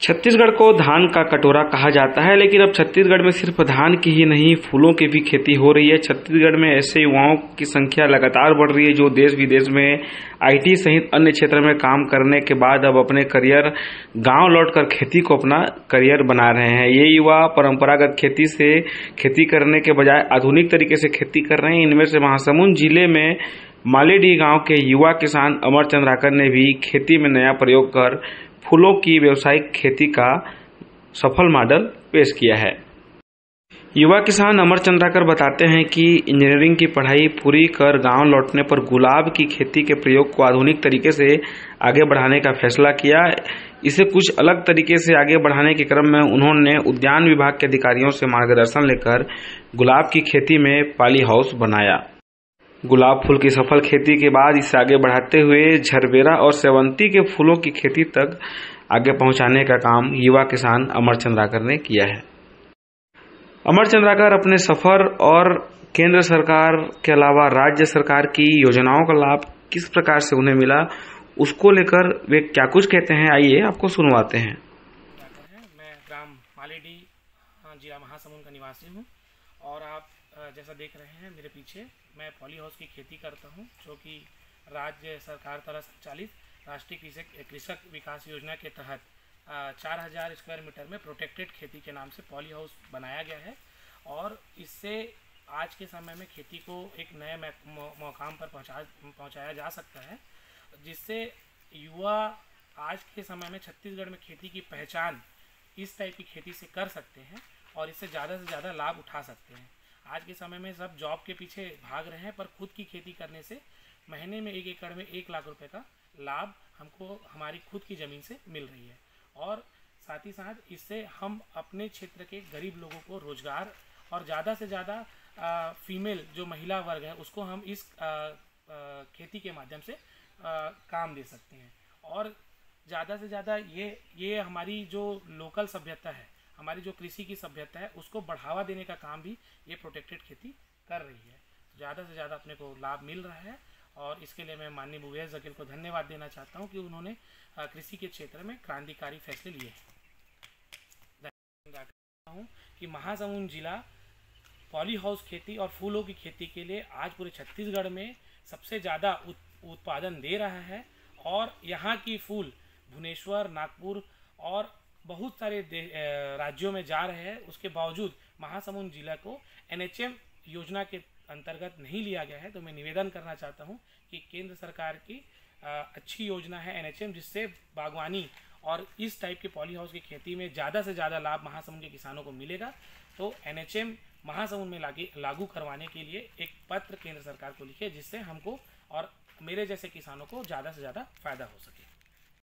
छत्तीसगढ़ को धान का कटोरा कहा जाता है, लेकिन अब छत्तीसगढ़ में सिर्फ धान की ही नहीं, फूलों की भी खेती हो रही है। छत्तीसगढ़ में ऐसे युवाओं की संख्या लगातार बढ़ रही है जो देश विदेश में आईटी सहित अन्य क्षेत्र में काम करने के बाद अब अपने करियर गांव लौटकर खेती को अपना करियर बना रहे हैं। ये युवा परंपरागत खेती से खेती करने के बजाय आधुनिक तरीके से खेती कर रहे हैं। इनमें से महासमुंद जिले में मालेडीह गांव के युवा किसान अमर चंद्राकर ने भी खेती में नया प्रयोग कर फूलों की व्यावसायिक खेती का सफल मॉडल पेश किया है। युवा किसान अमर चंद्राकर बताते हैं कि इंजीनियरिंग की पढ़ाई पूरी कर गांव लौटने पर गुलाब की खेती के प्रयोग को आधुनिक तरीके से आगे बढ़ाने का फैसला किया। इसे कुछ अलग तरीके से आगे बढ़ाने के क्रम में उन्होंने उद्यान विभाग के अधिकारियों से मार्गदर्शन लेकर गुलाब की खेती में पॉली हाउस बनाया। गुलाब फूल की सफल खेती के बाद इसे आगे बढ़ाते हुए झरबेरा और सेवंती के फूलों की खेती तक आगे पहुंचाने का काम युवा किसान अमर चंद्राकर ने किया है। अमर चंद्राकर अपने सफर और केंद्र सरकार के अलावा राज्य सरकार की योजनाओं का लाभ किस प्रकार से उन्हें मिला, उसको लेकर वे क्या कुछ कहते हैं, आइए आपको सुनवाते हैं। मैं ग्राम मालेडीह जिला महासमुंद का निवासी हूँ और आप जैसा देख रहे हैं मेरे पीछे, मैं पॉली हाउस की खेती करता हूं, जो कि राज्य सरकार द्वारा संचालित राष्ट्रीय कृषक विकास योजना के तहत 4000 स्क्वायर मीटर में प्रोटेक्टेड खेती के नाम से पॉली हाउस बनाया गया है। और इससे आज के समय में खेती को एक नए मुकाम पर पहुंचाया जा सकता है, जिससे युवा आज के समय में छत्तीसगढ़ में खेती की पहचान इस टाइप की खेती से कर सकते हैं और इससे ज़्यादा से ज़्यादा लाभ उठा सकते हैं। आज के समय में सब जॉब के पीछे भाग रहे हैं, पर खुद की खेती करने से महीने में 1 एकड़ में 1 लाख रुपए का लाभ हमको हमारी खुद की ज़मीन से मिल रही है। और साथ ही साथ इससे हम अपने क्षेत्र के गरीब लोगों को रोजगार और ज़्यादा से ज़्यादा फीमेल जो महिला वर्ग है उसको हम इस खेती के माध्यम से काम दे सकते हैं। और ज़्यादा से ज़्यादा ये हमारी जो लोकल सभ्यता है, हमारी जो कृषि की सभ्यता है, उसको बढ़ावा देने का काम भी ये प्रोटेक्टेड खेती कर रही है। ज़्यादा से ज़्यादा अपने को लाभ मिल रहा है और इसके लिए मैं माननीय भूपेश बघेल को धन्यवाद देना चाहता हूँ कि उन्होंने कृषि के क्षेत्र में क्रांतिकारी फैसले लिए हैं। धन्यवाद हूँ कि महासमुंद जिला पॉली हाउस खेती और फूलों की खेती के लिए आज पूरे छत्तीसगढ़ में सबसे ज़्यादा उत्पादन दे रहा है। और यहाँ की फूल भुवनेश्वर, नागपुर और बहुत सारे राज्यों में जा रहे हैं। उसके बावजूद महासमुंद जिला को NHM योजना के अंतर्गत नहीं लिया गया है। तो मैं निवेदन करना चाहता हूं कि केंद्र सरकार की अच्छी योजना है NHM, जिससे बागवानी और इस टाइप के पॉली हाउस की खेती में ज़्यादा से ज़्यादा लाभ महासमुंद के किसानों को मिलेगा। तो NHM महासमुंद में लागू करवाने के लिए एक पत्र केंद्र सरकार को लिखे, जिससे हमको और मेरे जैसे किसानों को ज़्यादा से ज़्यादा फायदा हो सके।